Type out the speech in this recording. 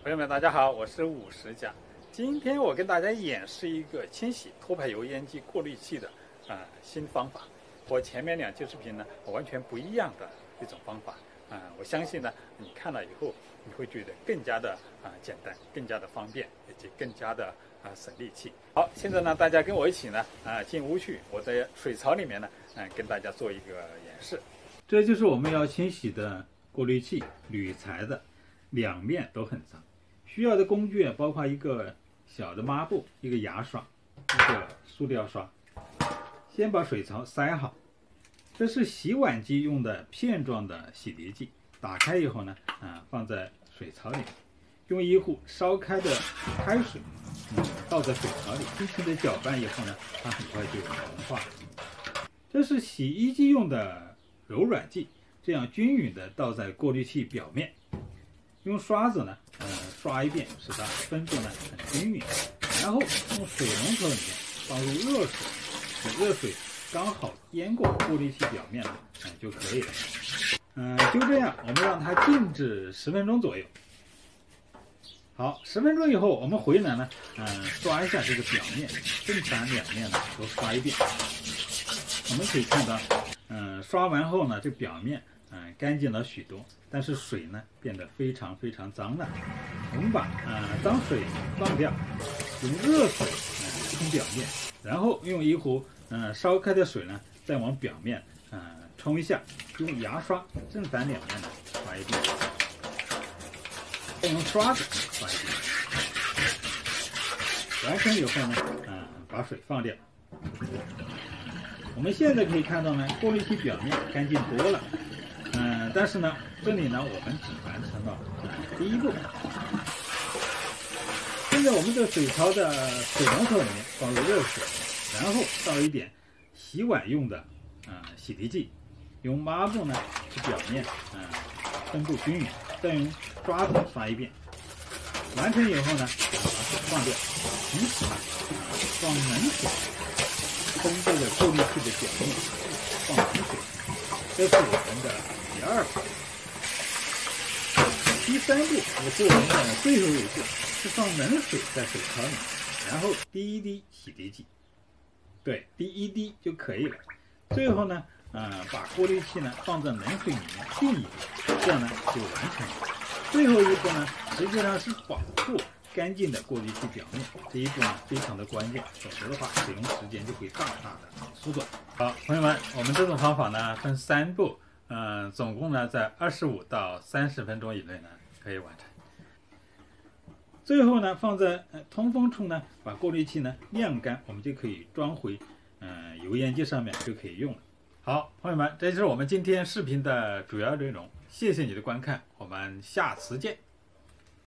朋友们，大家好，我是50家。今天我跟大家演示一个清洗脱排油烟机过滤器的新方法。我前面2期视频呢，完全不一样的一种方法我相信呢，你看了以后，你会觉得更加的简单，更加的方便，以及更加的省力气。好，现在呢，大家跟我一起呢进屋去，我在水槽里面呢跟大家做一个演示。这就是我们要清洗的过滤器，铝材的，2面都很脏。需要的工具包括一个小的抹布、一个牙刷、一个塑料刷。先把水槽塞好。这是洗碗机用的片状的洗涤剂，打开以后呢，放在水槽里面，用一壶烧开的开水，倒在水槽里，轻轻的搅拌以后呢，它很快就融化了。这是洗衣机用的柔软剂，这样均匀的倒在过滤器表面。用刷子呢，刷一遍，使它分布呢很均匀。然后用水龙头里面放入热水，使热水刚好淹过过滤器表面呢，就可以了。就这样，我们让它静置10分钟左右。好，10分钟以后，我们回来呢，刷一下这个表面，正反2面呢都刷一遍。我们可以看到，刷完后呢，这表面干净了许多，但是水呢变得非常非常脏了。我们把脏水放掉，用热水冲表面，然后用一壶烧开的水呢再往表面冲一下，用牙刷正反2面呢刷一遍，再用刷子刷一遍。完成以后呢，把水放掉。我们现在可以看到呢，过滤器表面干净多了。但是呢，这里呢，我们只完成了第一步。现在我们这个水槽的水龙头里面放入热水，然后倒一点洗碗用的洗涤剂，用抹布呢使表面分布均匀，再用刷子刷一遍。完成以后呢，把水放掉，同时放冷水冲这个过滤器的表面，放冷水。这是我们的第2步。第3步，也是我们的最后一步，是放冷水在水槽里，然后滴一滴洗涤剂，对，滴一滴就可以了。最后呢，把过滤器呢放在冷水里面浸一浸，这样呢就完成了。最后一步呢，实际上是保护干净的过滤器表面，这一步呢非常的关键，否则的话使用时间就会大大的缩短。好，朋友们，我们这种方法呢分3步，总共呢在25到30分钟以内呢可以完成。最后呢放在通风处呢，把过滤器呢晾干，我们就可以装回油烟机上面就可以用了。好，朋友们，这就是我们今天视频的主要内容，谢谢你的观看，我们下次见。